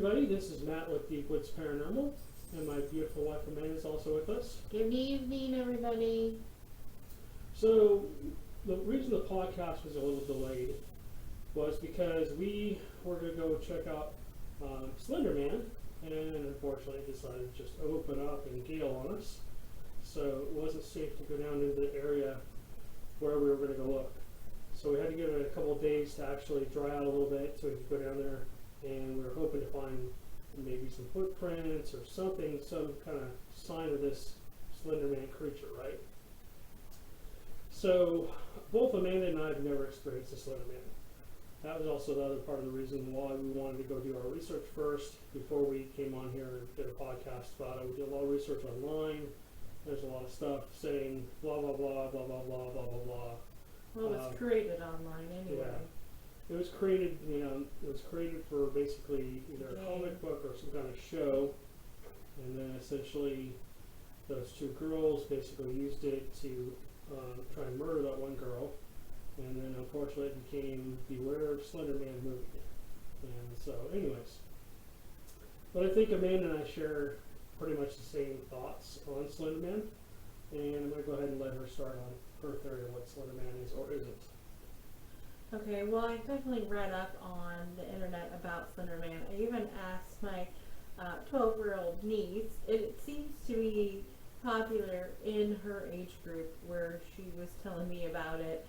everybody, this is Matt with Bigfoots Paranormal, and my beautiful wife Amanda is also with us. Good evening, everybody. So, the reason the podcast was a little delayed was because we were going to go check out Slender Man, and unfortunately it decided to just open up and gale on us. So it wasn't safe to go down into the area where we were going to go look. So we had to give it a couple of days to actually dry out a little bit so we could go down there, and we were hoping to find maybe some footprints or something, some kind of sign of this Slender Man creature, right? So both Amanda and I have never experienced a Slender Man. That was also the other part of the reason why we wanted to go do our research first before we came on here and did a podcast about it. We did a lot of research online. There's a lot of stuff saying blah blah blah blah blah blah blah blah blah. Well, it was created online anyway. Yeah. It was created, it was created for basically either a comic book or some kind of show, and then essentially those two girls basically used it to try and murder that one girl, and then unfortunately it became Beware of Slender Man movie. And so, anyways, but I think Amanda and I share pretty much the same thoughts on Slender Man, and I'm going to go ahead and let her start on her theory of what Slender Man is or isn't. Okay, well, I definitely read up on the internet about Slender Man. I even asked my 12-year-old niece. It seems to be popular in her age group, where she was telling me about it,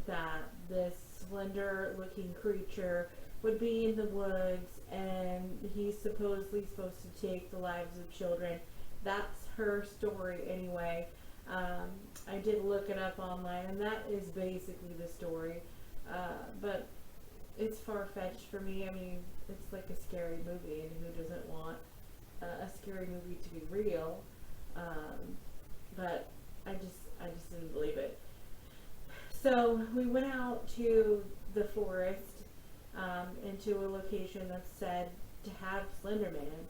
that this slender-looking creature would be in the woods, and he's supposedly supposed to take the lives of children. That's her story anyway. I did look it up online, and that is basically the story, but it's far-fetched for me. I mean, it's like a scary movie, and who doesn't want a scary movie to be real? But I just didn't believe it. So we went out to the forest, into a location that's said to have Slender Man.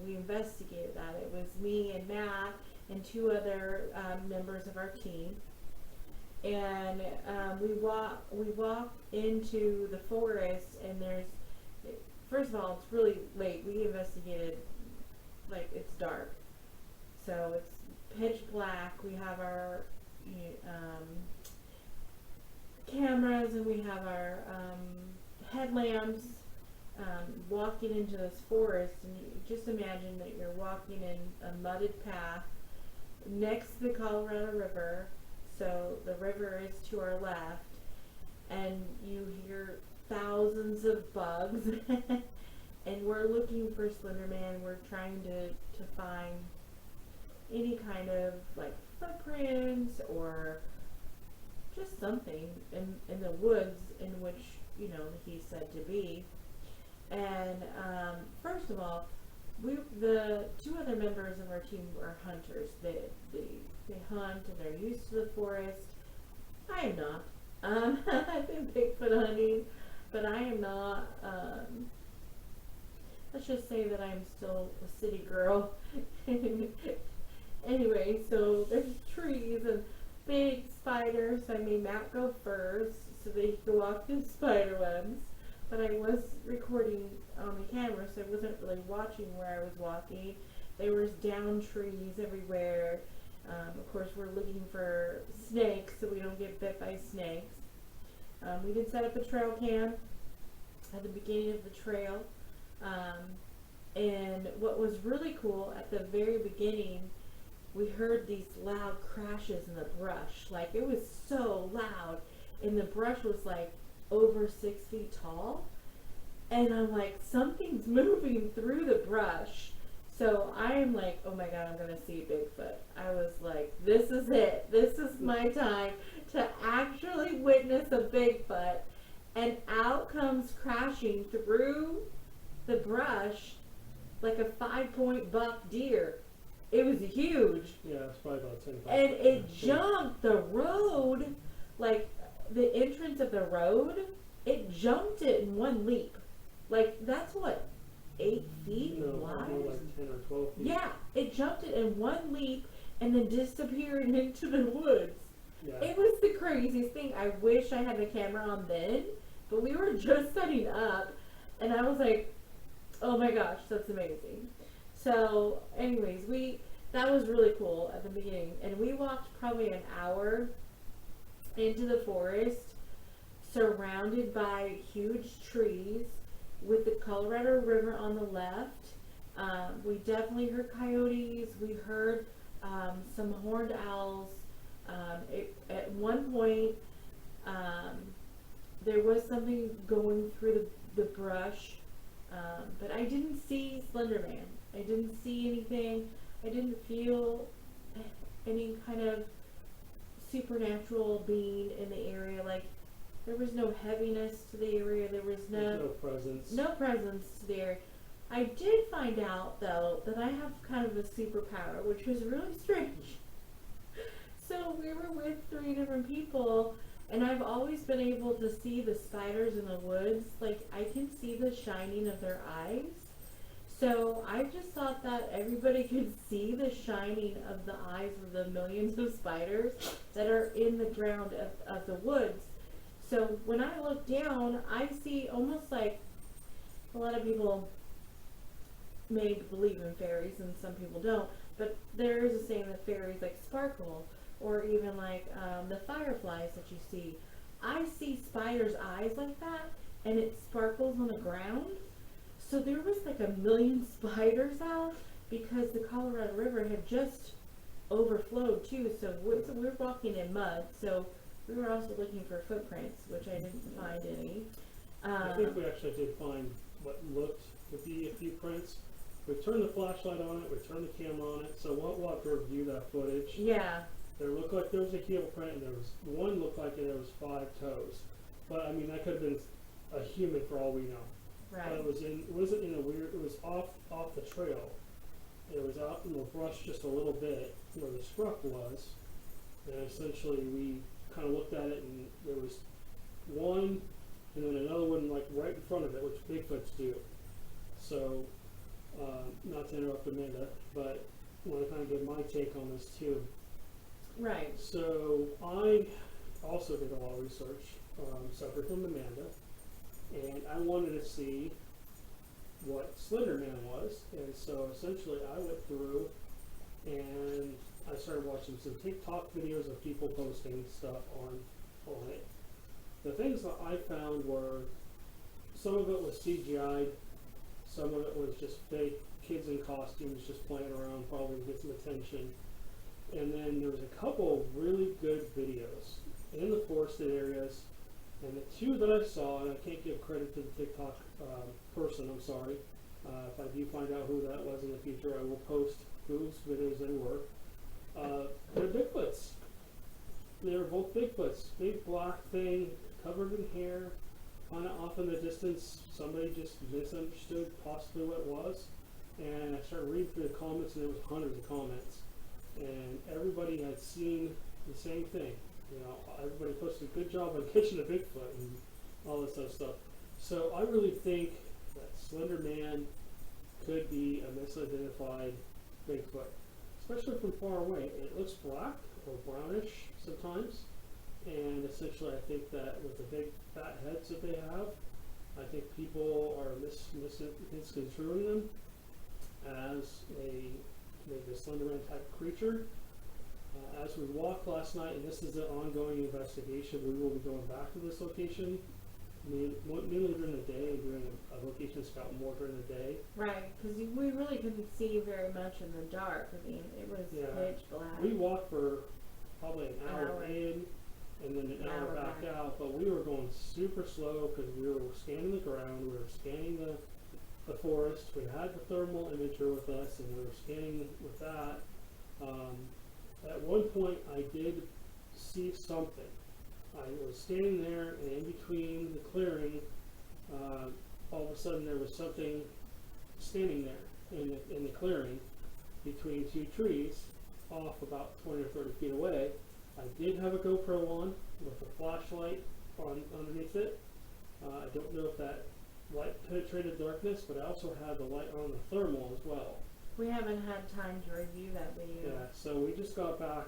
We investigated that. It was me and Matt and two other members of our team, and we walk into the forest, and first of all, it's really late. We investigated, like, it's dark, so it's pitch black. We have our cameras, and we have our headlamps. Walking into this forest, and you just imagine that you're walking in a mudded path next to the Colorado River, so the river is to our left, and you hear thousands of bugs, and we're looking for Slender Man. We're trying to find any kind of, like, footprints or just something in the woods in which, he's said to be. And first of all, the two other members of our team are hunters. They hunt, and they're used to the forest. I am not. I've been Bigfoot hunting, but I am not. Let's just say that I'm still a city girl. Anyway, so there's trees and big spiders, so I made Matt go first so that he could walk through spider webs. But I was recording on the camera, so I wasn't really watching where I was walking. There was down trees everywhere. Of course, we're looking for snakes, so we don't get bit by snakes. We did set up a trail cam at the beginning of the trail. And what was really cool, at the very beginning, we heard these loud crashes in the brush. Like, it was so loud, and the brush was like over 6 feet tall, and I'm like, something's moving through the brush. So I am like, oh my god, I'm gonna see Bigfoot. I was like, this is it. This is my time to actually witness a Bigfoot. And out comes crashing through the brush like a 5-point buck deer. It was huge. Yeah, it's probably about 10 feet. And it jumped the road, like the entrance of the road, it jumped it in one leap. Like, that's what, 8 feet wide? No, like 10 or 12 feet. Yeah, it jumped it in one leap and then disappeared into the woods. Yeah. It was the craziest thing. I wish I had the camera on then, but we were just setting up, and I was like, Oh my gosh, that's amazing. So, anyways, that was really cool at the beginning, and we walked probably an hour into the forest, surrounded by huge trees, with the Colorado River on the left. We definitely heard coyotes. We heard some horned owls. At one point, there was something going through the brush, but I didn't see Slender Man. I didn't see anything. I didn't feel any kind of supernatural being in the area. Like, there was no heaviness to the area. There was no presence. No presence to the area. I did find out, though, that I have kind of a superpower, which was really strange. So we were with 3 different people, and I've always been able to see the spiders in the woods. Like, I can see the shining of their eyes. So I just thought that everybody could see the shining of the eyes of the millions of spiders that are in the ground of the woods. So when I look down, I see almost like a lot of people may believe in fairies and some people don't, but there is a saying that fairies like sparkle, or even like the fireflies that you see. I see spiders' eyes like that, and it sparkles on the ground. So there was like a million spiders out because the Colorado River had just overflowed too. So we're walking in mud. So we were also looking for footprints, which I didn't find any. I think we actually did find what looked to be a few prints. We turned the flashlight on it, we turned the camera on it, so we'll have to review that footage. Yeah. There looked like there was a heel print, and there was one looked like there was 5 toes. But I mean, that could have been a human for all we know. Right. But it wasn't in a weird, it was off the trail. It was out in the brush just a little bit where the scruff was. And essentially we kind of looked at it, and there was one and then another one like right in front of it, which Bigfoots do. So, not to interrupt Amanda, but I want to kind of give my take on this too. Right. So I also did a lot of research, separate from Amanda, and I wanted to see what Slender Man was. And so essentially I went through and I started watching some TikTok videos of people posting stuff on it. The things that I found were, some of it was CGI'd, some of it was just fake kids in costumes just playing around, probably to get some attention. And then there was a couple of really good videos in the forested areas. And the 2 that I saw, and I can't give credit to the TikTok person, I'm sorry. If I do find out who that was in the future, I will post whose videos they were. They're Bigfoots. They're both Bigfoots. Big black thing, covered in hair, kind of off in the distance. Somebody just misunderstood possibly what it was. And I started reading through the comments, and there was hundreds of comments. And everybody had seen the same thing. You know, everybody posted a good job on catching a Bigfoot and all this other stuff. So I really think that Slender Man could be a misidentified Bigfoot, especially from far away. It looks black or brownish sometimes, and essentially I think that with the big fat heads that they have, I think people are misconstruing them as maybe a Slender Man type creature. As we walked last night, and this is an ongoing investigation, we will be going back to this location, mainly during the day, doing a location scout more during the day. Right, because we really couldn't see very much in the dark. I mean, it was pitch black. We walked for probably an hour in, and then an hour back out, but we were going super slow because we were scanning the ground, we were scanning the forest, we had the thermal imager with us, and we were scanning with that. At one point I did see something. I was standing there, and in between the clearing, all of a sudden there was something standing there in the clearing between 2 trees off about 20 or 30 feet away. I did have a GoPro on with a flashlight underneath it. I don't know if that light penetrated darkness, but I also had the light on the thermal as well. We haven't had time to review that video. Yeah, so we just got back,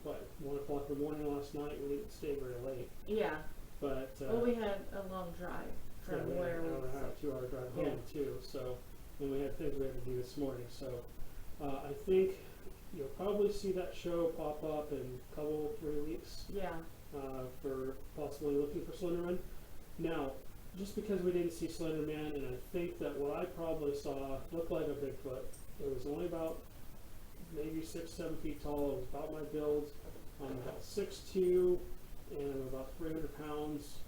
1 o'clock in the morning last night. We didn't stay very late. Yeah. But well, we had a long drive. from we had where an we hour and a half, 2 hour drive Yeah. home too. So, and we had things we had to do this morning. So, I think you'll probably see that show pop up in a couple, 3 weeks yeah. for possibly looking for Slender Man. Now, just because we didn't see Slender Man, and I think that what I probably saw looked like a Bigfoot. It was only about maybe 6, 7 feet tall. It was about my build. I'm about 6'2", and I'm about 300 pounds.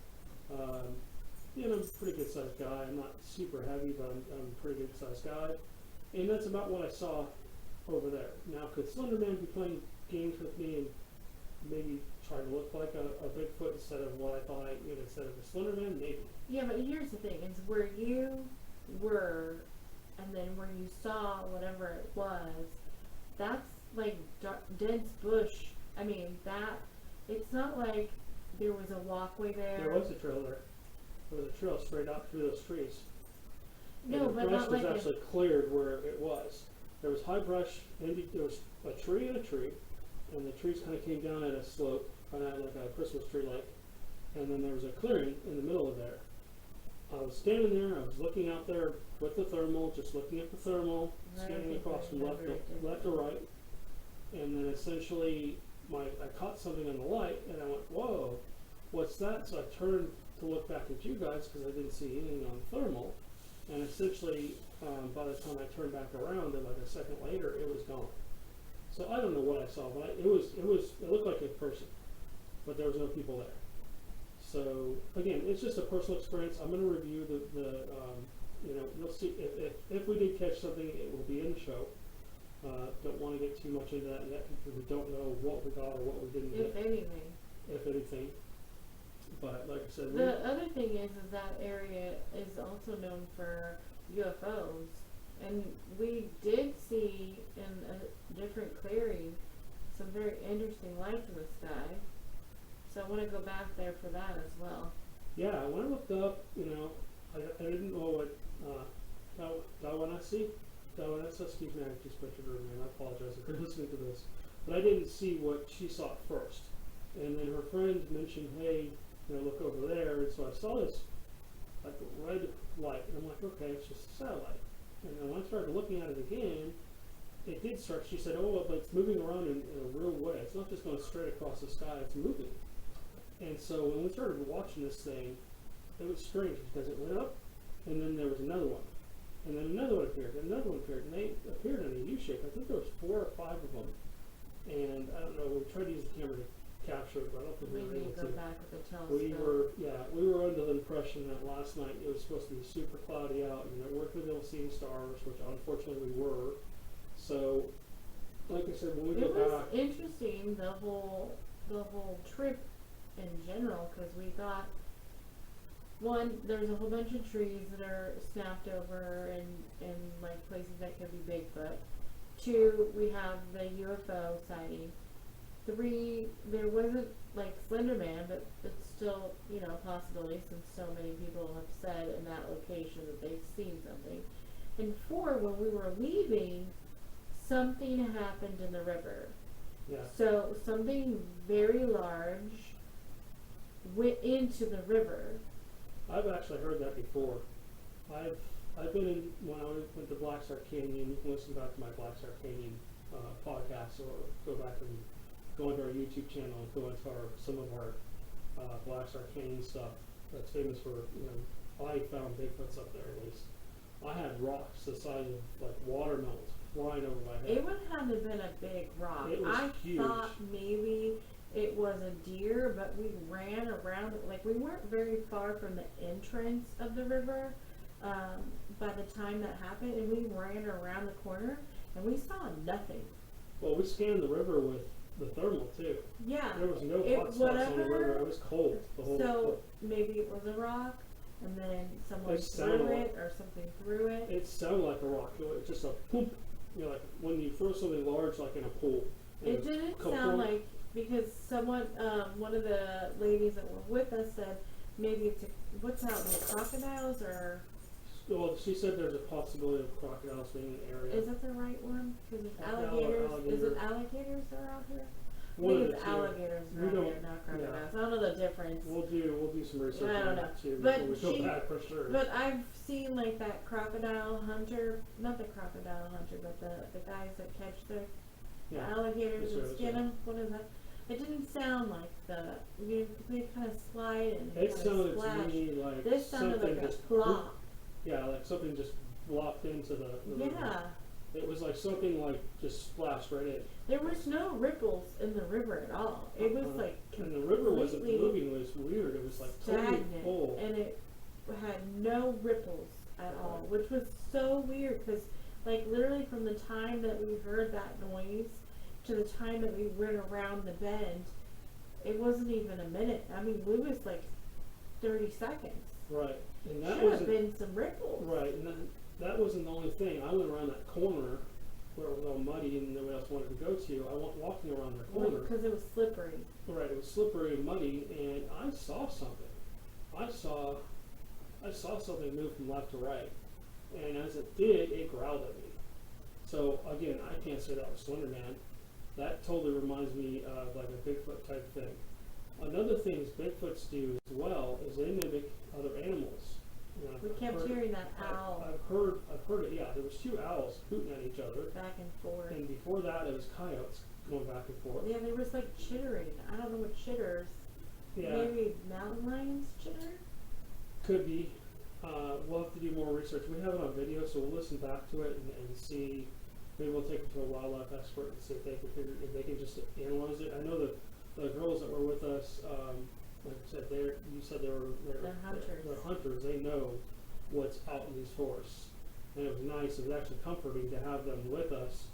I'm a pretty good sized guy. I'm not super heavy, but I'm a pretty good sized guy. And that's about what I saw over there. Now, could Slender Man be playing games with me and maybe try to look like a Bigfoot instead of what I thought instead of a Slender Man? Maybe. Yeah, but here's the thing: is where you were, and then where you saw whatever it was. That's like dense bush. I mean, it's not like there was a walkway there. There was a trail there. There was a trail straight out through those trees. No, and the but brush not was like actually cleared where it was. There was high brush, and there was a tree and a tree, and the trees kind of came down at a slope, kind of like a Christmas tree like, and then there was a clearing in the middle of there. I was standing there, I was looking out there with the thermal, just looking at the thermal, Right, scanning I think across I from left remember it, to right, and then essentially I caught something on the light, and I went, whoa, what's that? So I turned to look back at you guys because I didn't see anything on thermal, and essentially by the time I turned back around, and like a second later, it was gone. So I don't know what I saw, but it looked like a person, but there was no people there. So again, it's just a personal experience. I'm going to review you'll see if we did catch something, it will be in the show. Don't want to get too much into that yet because we don't know what we got or what we didn't if get, anything. if anything. But like I said, The other thing is that area is also known for UFOs, and we did see in a different clearing some very interesting lights in the sky. So I want to go back there for that as well. yeah, when I looked up, I didn't know what Dawanasi, excuse me, I just butchered her name. I apologize if you're listening to this, but I didn't see what she saw first. And then her friend mentioned, hey, look over there. And so I saw this like red light, and I'm like, okay, it's just a satellite. And then when I started looking at it again, it did start. She said, oh, but it's moving around in a real way. It's not just going straight across the sky. It's moving. And so when we started watching this thing, it was strange because it went up, and then there was another one, and then another one appeared, and another one appeared, and they appeared in a U shape. I think there was 4 or 5 of them. And I don't know. We tried to use the camera to capture it, but I don't think we We were need able to go to. back with the telescope. We were under the impression that last night it was supposed to be super cloudy out, and that we weren't going to be able to see any stars, which unfortunately we were. So, like I said, when we It go was back, interesting the whole trip in general, because we got one, there's a whole bunch of trees that are snapped over in like places that could be Bigfoot. 2, we have the UFO sighting. 3, there wasn't like Slender Man, but it's still, a possibility since so many people have said in that location that they've seen something. And 4, when we were leaving, something happened in the river. yeah, So something very large went into the river. I've actually heard that before. I've been in when I went to Black Star Canyon. You can listen back to my Black Star Canyon podcast, or go back and go into our YouTube channel and go into some of our Black Star Canyon stuff that's famous for. I found Bigfoots up there at least. I had rocks the size of like watermelons flying over my head. It would have been a big rock. It was I huge. thought maybe it was a deer, but we ran around it. Like, we weren't very far from the entrance of the river by the time that happened, and we ran around the corner, and we saw nothing. Well, we scanned the river with the thermal too. Yeah. There was no It- hot spots on the whatever- river. It was cold. The whole. So maybe it was a rock, and then someone It sounded threw like- it, or something threw it. It sounded like a rock. It was just a poop. Like when you throw something large, like in a pool. It didn't Couple- sound like, because someone, one of the ladies that were with us said maybe it's what's out there, crocodiles, or Well, she said there's a possibility of crocodiles being in the area. is that the right one? Because there's Crocodile or alligators. Is it alligator. alligators that are out here? One of think the it's two. alligators We around don't- here, not crocodiles. yeah. I don't know the difference. We'll do some research I don't on know. that too But before we she- go back for sure. But I've seen like that crocodile hunter, not the crocodile hunter, but the guys that catch the yeah. alligators That's and right, skin that's them. What is that? It didn't sound like they kind of slide and It kind of sounded splash. to me like This sounded something like a just plop. yeah, like something just blocked into the river. Yeah. It was like something like just splashed right in. There was no ripples in the river at all. It was like And the river wasn't completely moving. It was weird. It was like totally stagnant, full. and it had no ripples at all, which was so weird because, like, literally from the time that we heard that noise to the time that we went around the bend, it wasn't even a minute. I mean, it was like 30 seconds. Right. And that Should have wasn't been some ripples. right. And that wasn't the only thing. I went around that corner where it was all muddy and nobody else wanted to go to. I went walking around the corner. Because it was slippery. Right, it was slippery and muddy, and I saw something. I saw something move from left to right, and as it did, it growled at me. So again, I can't say that was Slender Man. That totally reminds me of like a Bigfoot type thing. Another thing Bigfoots do as well is they mimic other animals. You know, We kept hearing that owl I've heard it. Yeah, there was two owls hooting at each other, back and forth. and before that, it was coyotes going back and forth. Yeah, there was like chittering. I don't know what chitters. Yeah. Maybe mountain lions chitter? Could be. We'll have to do more research. We have it on video, so we'll listen back to it and see. Maybe we'll take it to a wildlife expert and see if they can just analyze it. I know that the girls that were with us, like I said, you said they're hunters. They're hunters. They know what's out in these forests, and it was nice. It was actually comforting to have them with us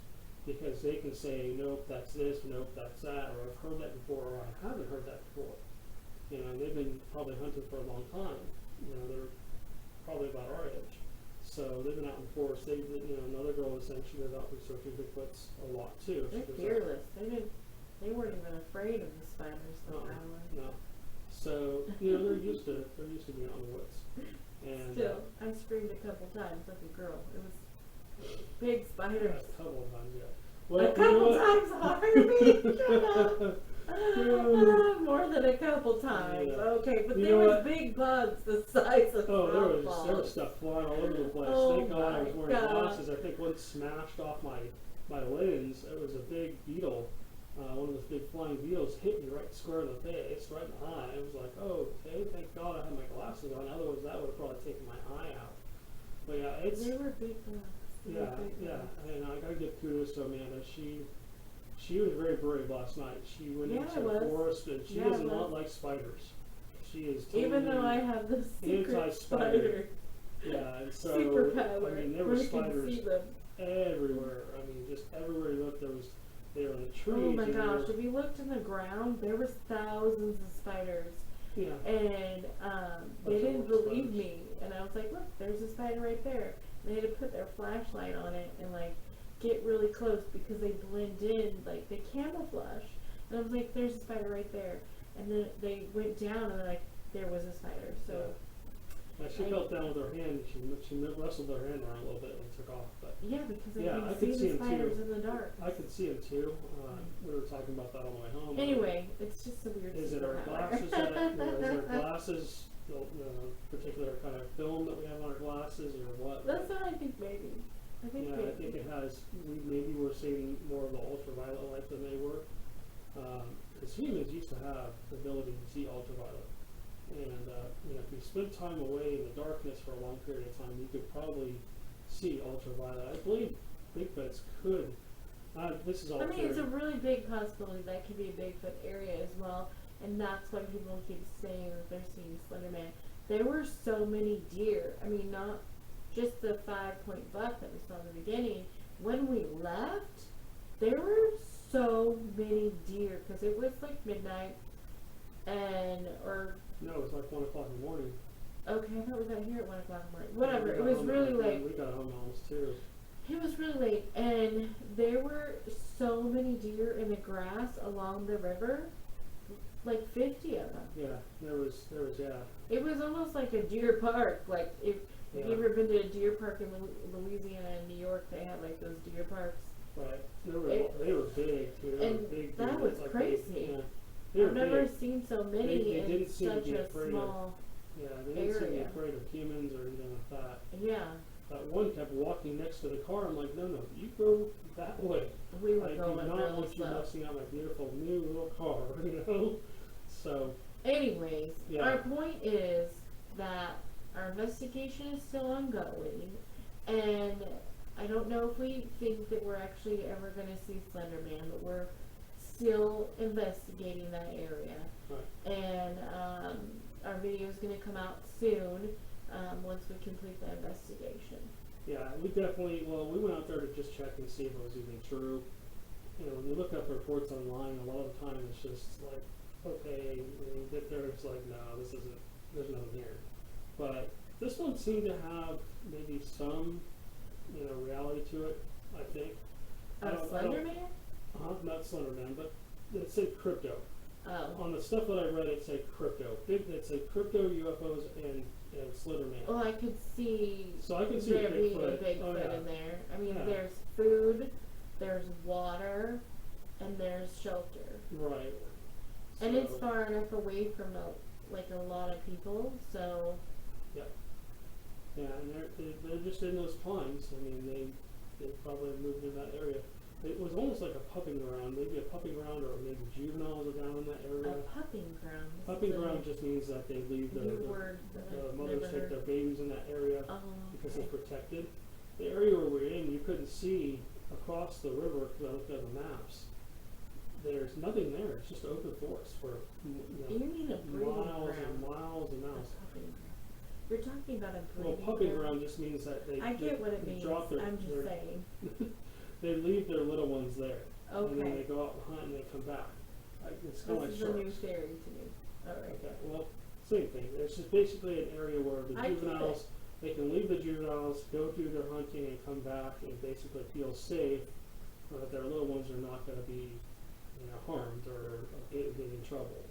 because they can say, nope, that's this, nope, that's that, or I've heard that before, or I haven't heard that before. You know, they've been probably hunting for a long time. You know, they're probably about our age. So they've been out in the forest. Another girl was saying she goes out researching Bigfoots a lot too. They're fearless. They weren't even afraid of the spiders like I was. No. So, they're used to being out in the woods. And Still, I screamed a couple times like a girl. It was big spiders. a couple of times, yeah. A Well, couple times harder. Shut up. Yeah. More than a couple times. Yeah. Okay, but You there know was what? big bugs the size of there softballs. was stuff flying all over the place. Oh Thank God I was my wearing God. glasses. I think one smashed off my lens. It was a big beetle. One of those big flying beetles hit me right square in the face, right in the eye. I was like, oh, okay, thank God I had my glasses on. Otherwise, that would have probably taken my eye out. But yeah, They were big bugs. They were big yeah. bugs. And I gotta give kudos to Amanda. She was very brave last night. She went Yeah, into I the was. forest, and she Yeah, does I not was. like spiders. She is totally Even though I have the secret anti-spider. spider Yeah, and so superpower, I mean, there were we can spiders see them. everywhere. I mean, just everywhere you looked, they were in the trees. Oh my and they gosh! were- If you looked in the ground, there was thousands of spiders, Yeah. and they Bunch of didn't little believe spiders. me. And I was like, "Look, there's a spider right there." And they had to put their flashlight on it and like get really close because they blend in, like they camouflage. And I was like, "There's a spider right there." And then they went down, and they're like, there was a spider. So She felt down with her hand. She wrestled her hand around a little bit and took off. But yeah, because I Yeah, I can could see see the 'em spiders too. in the dark. I could see him too. We were talking about that on the way home. Anyway, it's just a weird Is it our superpower. glasses? Is our glasses particular kind of film that we have on our glasses, or what? That's what I think. Maybe. I think Yeah, maybe. I think it has. Maybe we're seeing more of the ultraviolet light than they were. Because humans used to have the ability to see ultraviolet, and if you spend time away in the darkness for a long period of time, you could probably see ultraviolet. I believe Bigfoots could. This is all. I mean, it's a theory. really big possibility that could be a Bigfoot area as well, and that's why people keep saying that they're seeing Slender Man. There were so many deer. I mean, not just the 5-point buck that we saw in the beginning. When we left, there were so many deer because it was like midnight, No, it was like 1 o'clock in the morning. okay, I thought we got here at 1 o'clock in the morning. Whatever, We it got was home really at late. We got home almost 2. It was really late, and there were so many deer in the grass along the river, like 50 of them. Yeah, there was It was almost like a deer park. Like if Yeah. you ever been to a deer park in Louisiana and New York, they have like those deer parks. Right. They were big too. They And were big. that dudes, was like crazy. Yeah. They were I've never big. seen so many They in didn't seem to such be a afraid small Yeah, they didn't seem to be area. afraid of humans or anything like that. Yeah, That one kept walking next to the car. I'm like, no, you go that way. we were I do going not really want you slow. messing up my beautiful new little car, you know? So, Anyways, Yeah. our point is that our investigation is still ongoing, and I don't know if we think that we're actually ever going to see Slender Man, but we're still investigating that area. right. And our video is going to come out soon once we complete the investigation. Yeah, we definitely, we went out there to just check and see if it was even true. You know, when you look up reports online, a lot of the time it's just like, okay, when you get there, it's like, no, there's nothing here. But this one seemed to have maybe some, reality to it, I think. Slender Man? Not Slender Man, but it said crypto. Oh. On the stuff that I read, it said crypto. It said crypto, UFOs, and Slender Man. Well, I could see So I can see there being a Bigfoot. Bigfoot Oh, yeah. in there. I mean, Yeah. there's food, there's water, and there's shelter. Right. And it's So- far enough away from a lot of people, so Yeah, and they're just in those pines. I mean, they probably moved in that area. It was almost like a pupping ground, maybe a pupping ground, or maybe juveniles are down in that a area. pupping ground. This Pupping is a ground just means that they leave new word that the I've mothers never take heard. their babies in that area Oh, because okay. it's protected. The area where we're in, you couldn't see across the river because I looked at the maps. There's nothing there. It's just open forest for You mean a breeding miles ground. and miles and A miles. pupping ground. You're talking about a Well, breeding pupping ground. ground just means that I get what it they means. drop their, I'm just saying. they leave their little ones there, and then they Okay. go out and hunt and they come back. It's kind of like This is a new sharks. theory to me. Alright. Okay, well, same thing. There's just basically an area where the I get juveniles, they can leave the juveniles, go do their hunting, and come back and basically feel safe, that their little ones are not going to be, harmed or get in trouble.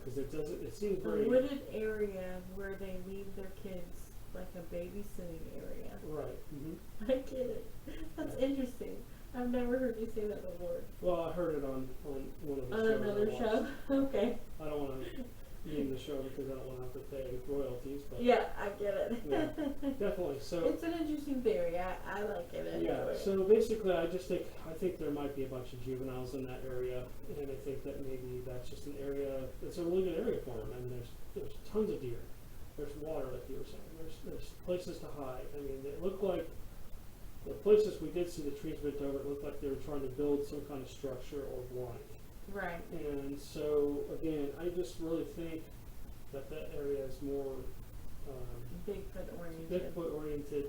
Because it seems The very wooded area where they leave their kids, like a babysitting area. right. I get it. That's interesting. I've never heard you say that before. Well, I heard it on one of the On shows. I another watched. show? Okay. I don't want to name the show because I don't want to have to pay royalties, but Yeah, I get it. Yeah. definitely. So It's an interesting theory. I like it. I yeah, enjoy it. so basically, I think there might be a bunch of juveniles in that area, and I think that maybe that's just an area. It's a really good area for them. I mean, there's tons of deer. There's water, like you were saying. There's places to hide. I mean, it looked like the places we did see the trees bent over. It looked like they were trying to build some kind of structure or blind. Right. And so again, I just really think that area is more Bigfoot oriented. Bigfoot oriented.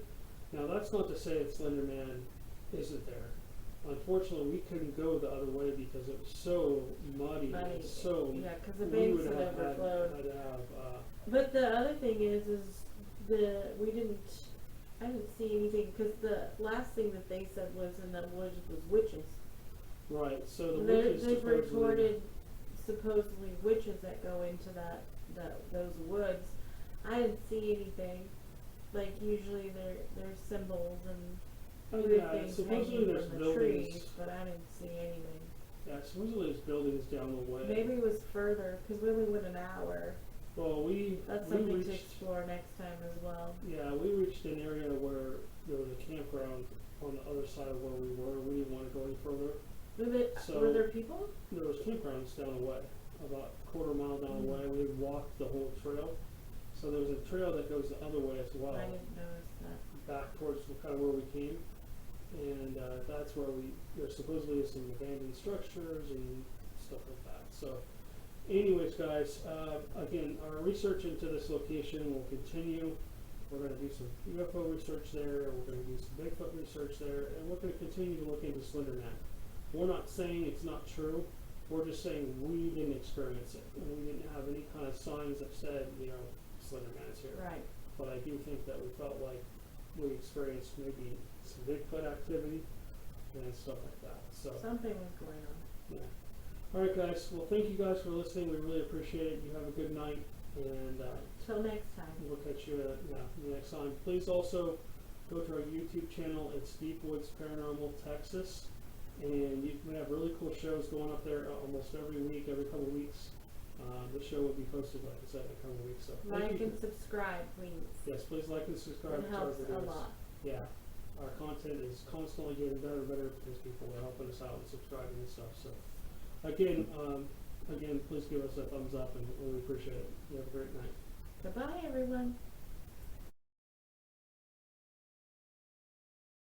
Now that's not to say that Slender Man isn't there. Unfortunately, we couldn't go the other way because it was so muddy. And so Yeah, because the we banks would had have overflowed. had to have. But the other thing is I didn't see anything because the last thing that they said was in the woods was witches. Right. So the They've witches supposedly. reported supposedly witches that go into those woods. I didn't see anything. Like usually there's symbols and weird things supposedly hanging there's from the buildings. trees, but I didn't see anything. Yeah, supposedly there's buildings down the way. Maybe it was further because we only went an hour. Well, That's we something reached. to explore next time as well. Yeah, we reached an area where there was a campground on the other side of where we were. We didn't want to go any further. Were there people? There was campgrounds down the way, about a quarter mile down the way. We had walked the whole trail. So there was a trail that goes the other way as well, I didn't notice that. back towards kind of where we came. And that's where there supposedly is some abandoned structures and stuff like that. So anyways, guys, again, our research into this location will continue. We're going to do some UFO research there, we're going to do some Bigfoot research there, and we're going to continue to look into Slender Man. We're not saying it's not true. We're just saying we didn't experience it, and we didn't have any kind of signs that said, Slender Man is here. Right. But I do think that we felt like we experienced maybe some Bigfoot activity and stuff like that. So Something was going on. yeah. All right, guys. Well, thank you guys for listening. We really appreciate it. You have a good night, and Till next time. we'll catch you next time. Please also go to our YouTube channel. It's Deep Woods Paranormal Texas, and we have really cool shows going up there almost every week, every couple of weeks. The show will be posted, like I said, in a couple of weeks. So like and subscribe, please. Yes, please like and subscribe It to our helps a videos. lot. Yeah, our content is constantly getting better and better because people are helping us out and subscribing and stuff. So again, please give us a thumbs up, and we appreciate it. You have a great night. Goodbye, everyone.